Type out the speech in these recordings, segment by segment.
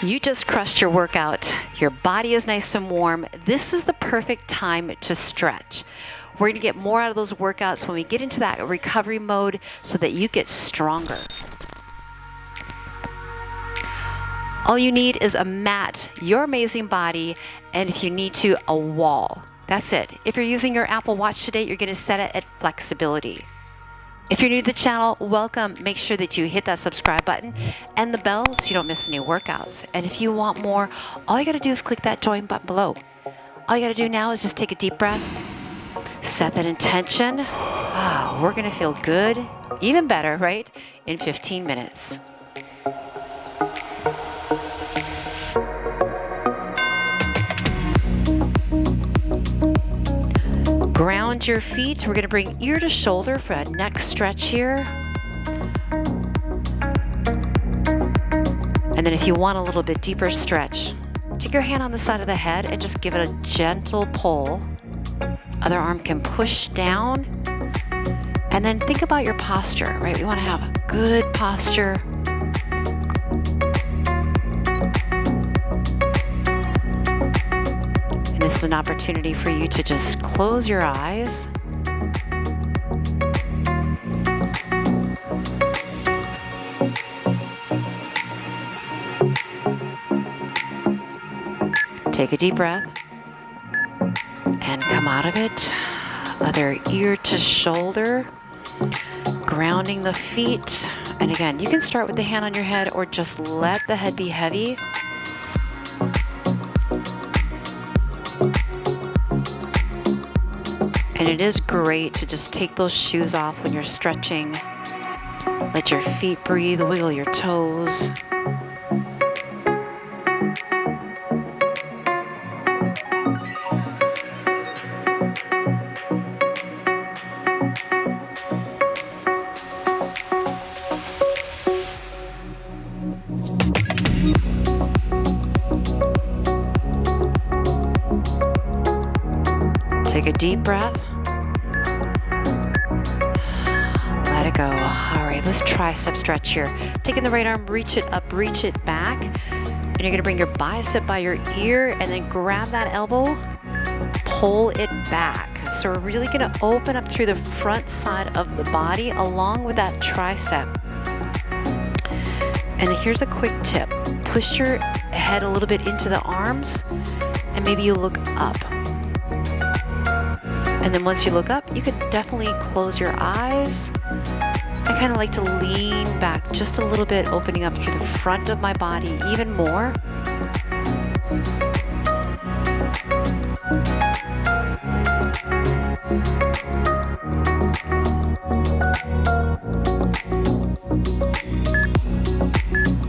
You just crushed your workout. Your body is nice and warm. This is the perfect time to stretch. We're going to get more out of those workouts when we get into that recovery mode so that you get stronger. All you need is a mat, your amazing body, and if you need to, a wall. That's it. If you're using your Apple Watch today, you're going to set it at flexibility. If you're new to the channel, welcome. Make sure that you hit that subscribe button and the bell so you don't miss any workouts. And if you want more, all you got to do is click that join button below. All you got to do now is just take a deep breath, set that intention. We're going to feel good, even better, right, in 15 minutes. Ground your feet. We're going to bring ear to shoulder for a neck stretch here. And then if you want a little bit deeper stretch, take your hand on the side of the head and just give it a gentle pull. Other arm can push down. And then think about your posture, right? We want to have a good posture. This is an opportunity for you to just close your eyes. Take a deep breath and come out of it. Other ear to shoulder, grounding the feet. And again, you can start with the hand on your head or just let the head be heavy. And it is great to just take those shoes off when you're stretching. Let your feet breathe, wiggle your toes. Take a deep breath. Let it go. All right, let's tricep stretch here. Taking the right arm, reach it up, reach it back. And you're gonna bring your bicep by your ear and then grab that elbow, pull it back. So we're really gonna open up through the front side of the body along with that tricep. And here's a quick tip. Push your head a little bit into the arms and maybe you look up. And then once you look up, you could definitely close your eyes. I kind of like to lean back just a little bit, opening up through the front of my body even more.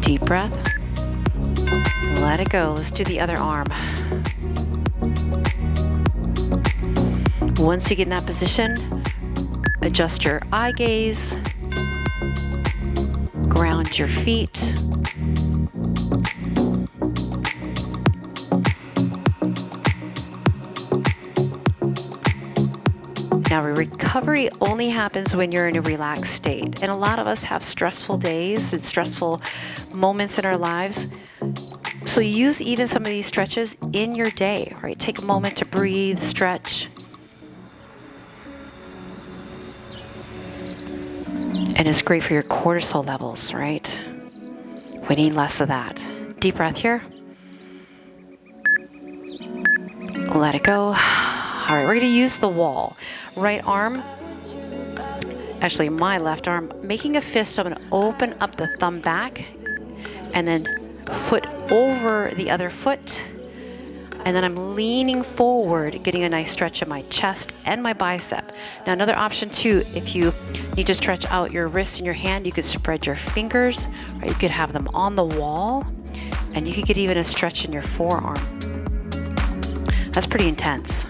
Deep breath. Let it go. Let's do the other arm. Once you get in that position, adjust your eye gaze, ground your feet. Now, recovery only happens when you're in a relaxed state. And a lot of us have stressful days and stressful moments in our lives. So use even some of these stretches in your day, right? Take a moment to breathe, stretch. And it's great for your cortisol levels, right? We need less of that. Deep breath here. Let it go. All right, we're gonna use the wall. Right arm, actually my left arm, making a fist. So I'm gonna open up the thumb back and then foot over the other foot. And then I'm leaning forward, getting a nice stretch in my chest and my bicep. Now another option too, if you need to stretch out your wrist and your hand, you could spread your fingers, or you could have them on the wall, and you could get even a stretch in your forearm. That's pretty intense.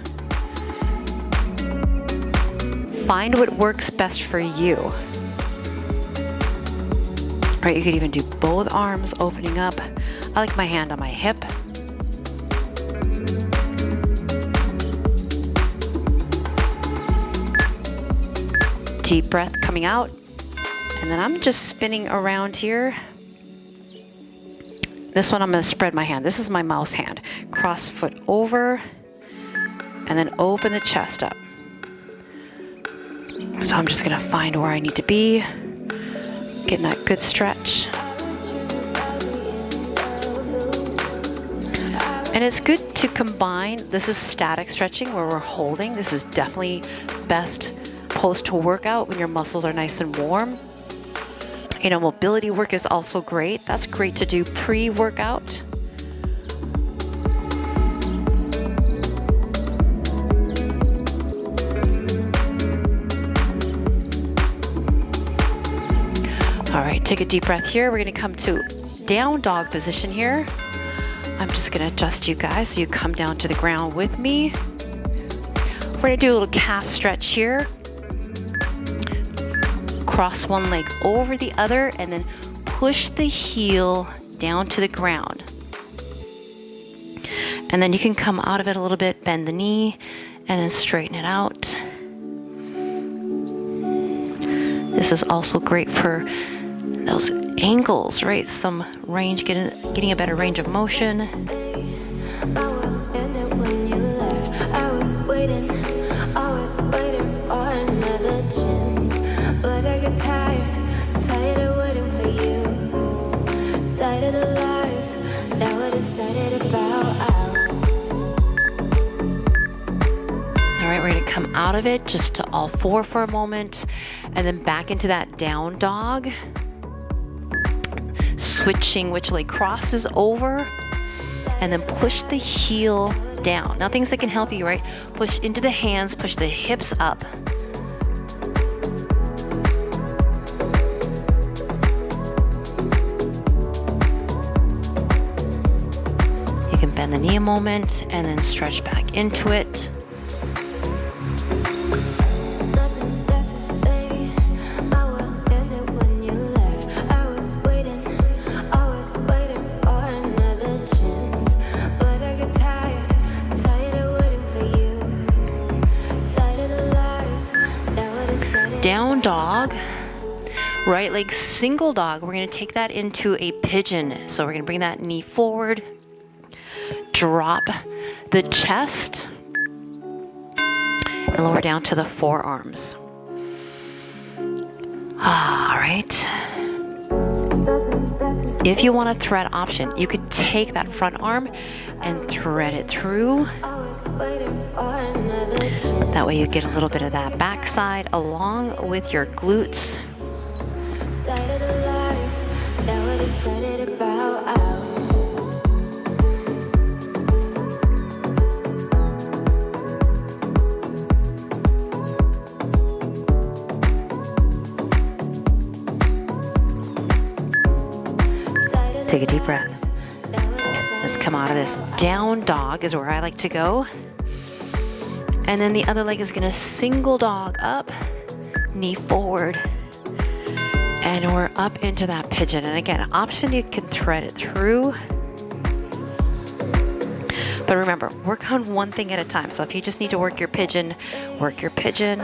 Find what works best for you. All right, you could even do both arms opening up. I like my hand on my hip. Deep breath coming out. And then I'm just spinning around here. This one I'm going to spread my hand. This is my mouse hand. Cross foot over, and then open the chest up. So I'm just going to find where I need to be, getting that good stretch. And it's good to combine. This is static stretching where we're holding. This is definitely best post-workout when your muscles are nice and warm. You know, mobility work is also great. That's great to do pre-workout. All right, take a deep breath here. We're gonna come to down dog position here. I'm just gonna adjust you guys so you come down to the ground with me. We're gonna do a little calf stretch here. Cross one leg over the other and then push the heel down to the ground. And then you can come out of it a little bit, bend the knee, and then straighten it out. This is also great for those ankles, right? Some range, getting a better range of motion. Tired of waiting for you. Tired of the lies that were decided about. All right, we're gonna come out of it just to all four for a moment, and then back into that down dog. Switching which leg crosses over, and then push the heel down. Now things that can help you, right? Push into the hands, push the hips up. Bend the knee a moment and then stretch back into it. Down dog, right leg single dog. We're going to take that into a pigeon. So we're going to bring that knee forward. Drop the chest and lower down to the forearms. All right. If you want a thread option, you could take that front arm and thread it through. That way you get a little bit of that backside along with your glutes. Take a deep breath. Let's come out of this. Down dog is where I like to go. And then the other leg is gonna single dog up, knee forward. And we're up into that pigeon. And again, option, you can thread it through. But remember, work on one thing at a time. So if you just need to work your pigeon, work your pigeon.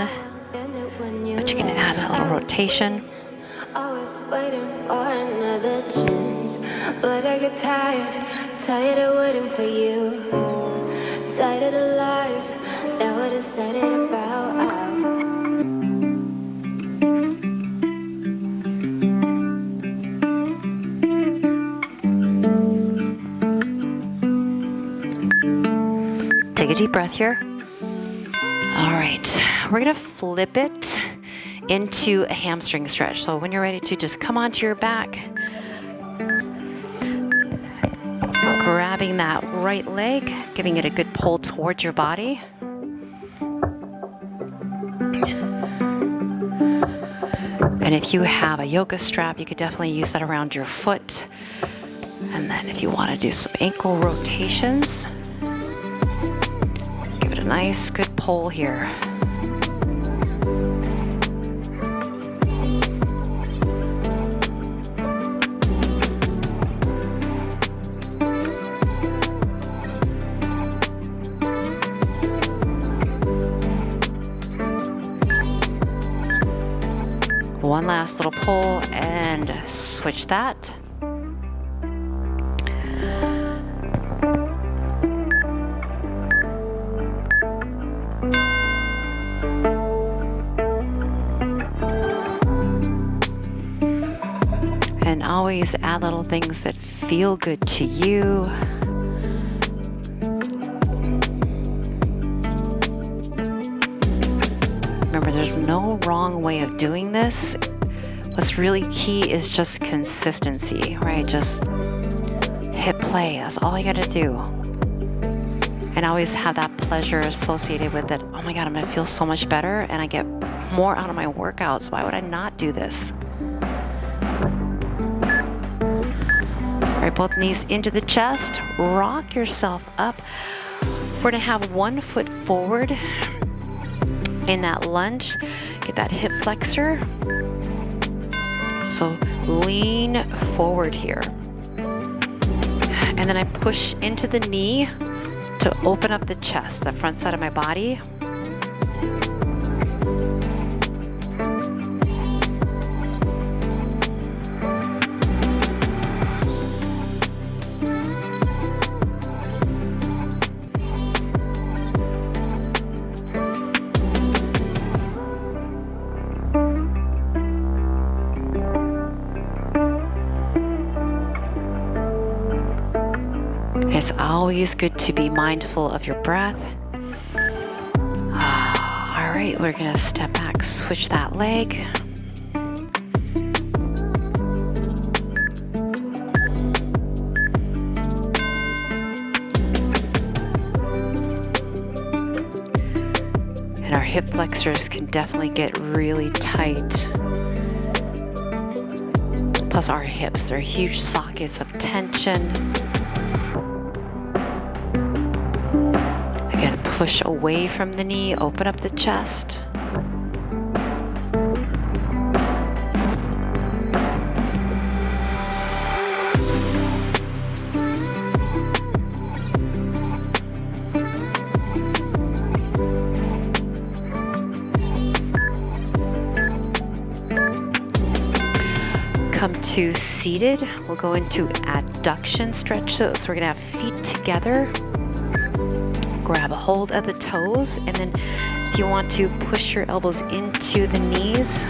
But you can add that little rotation. Always waiting for another chance, but I get tired of waiting for you. Tired of the lies that were decided about. Take a deep breath here. All right, we're gonna flip it into a hamstring stretch. So when you're ready to just come onto your back, grabbing that right leg, giving it a good pull towards your body. And if you have a yoga strap, you could definitely use that around your foot. And then if you want to do some ankle rotations, give it a nice good pull here. One last little pull and switch that. always add little things that feel good to you. Remember, there's no wrong way of doing this. What's really key is just consistency, right? Just hit play. That's all you gotta do. And I always have that pleasure associated with it. Oh my God, I'm gonna feel so much better and I get more out of my workouts. Why would I not do this? All right, both knees into the chest. Rock yourself up. We're gonna have one foot forward in that lunge. Get that hip flexor. So lean forward here. And then I push into the knee to open up the chest, the front side of my body. It's always good to be mindful of your breath. All right, we're gonna step back, switch that leg. And our hip flexors can definitely get really tight. Plus our hips, they're huge sockets of tension. Again, push away from the knee, open up the chest. Come to seated. We'll go into adduction stretch. So we're gonna have feet together. Grab a hold of the toes, and then if you want to push your elbows into the knees.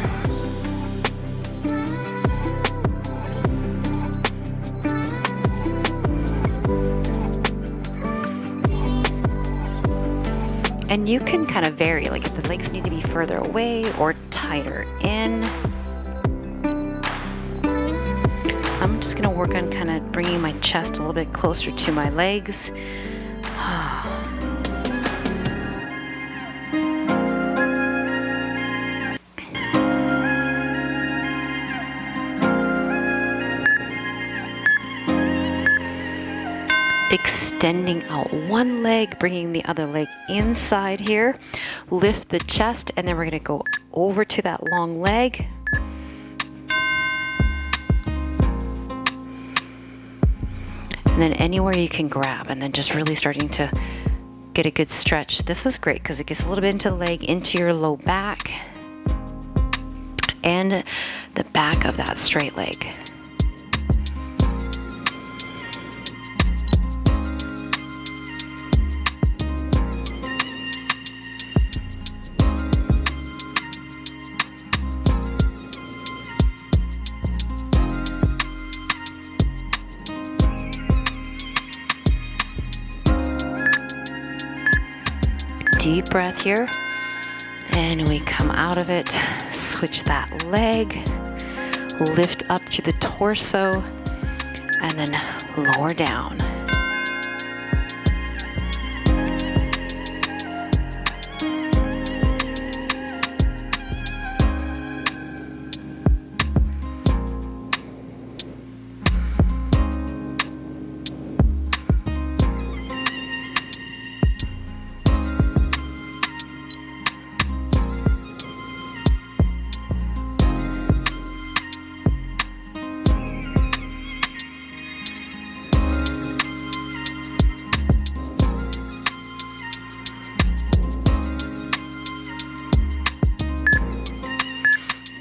And you can kind of vary, like if the legs need to be further away or tighter in. I'm just gonna work on kind of bringing my chest a little bit closer to my legs. Extending out one leg, bringing the other leg inside here. Lift the chest, and then we're gonna go over to that long leg. And then anywhere you can grab, and then just really starting to get a good stretch. This is great because it gets a little bit into the leg, into your low back, and the back of that straight leg. Deep breath here, and we come out of it, switch that leg, lift up through the torso, and then lower down.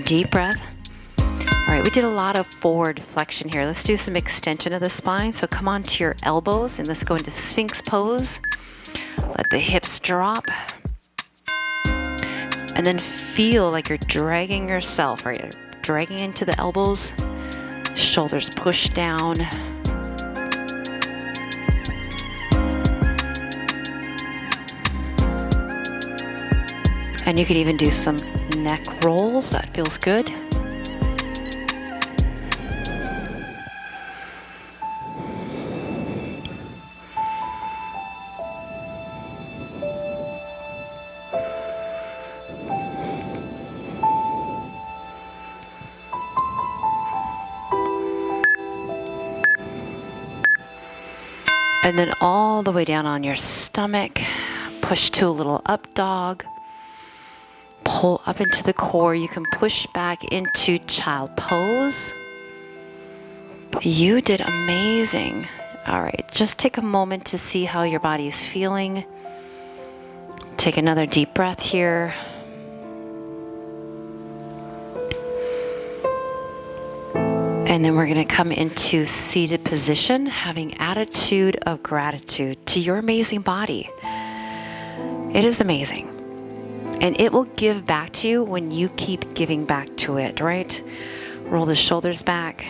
Deep breath. All right, we did a lot of forward flexion here. Let's do some extension of the spine. So come onto your elbows and let's go into Sphinx pose. Let the hips drop. And then feel like you're dragging yourself, right? Dragging into the elbows. Shoulders push down. And you can even do some neck rolls. That feels good. And then all the way down on your stomach, push to a little up dog. Pull up into the core. You can push back into child pose. You did amazing. All right, just take a moment to see how your body is feeling. Take another deep breath here. And then we're going to come into seated position, having attitude of gratitude to your amazing body. It is amazing. And it will give back to you when you keep giving back to it, right? Roll the shoulders back.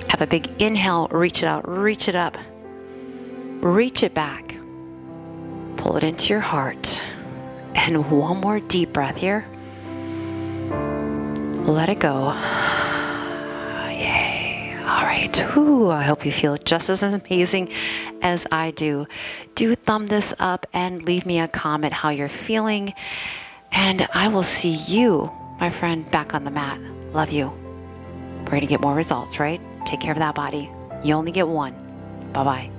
Have a big inhale, reach it out, reach it up. Reach it back. Pull it into your heart. And one more deep breath here. Let it go. All right, ooh, I hope you feel just as amazing as I do. Do thumb this up and leave me a comment how you're feeling. And I will see you, my friend, back on the mat. Love you. We're going to get more results, right? Take care of that body. You only get one. Bye-bye.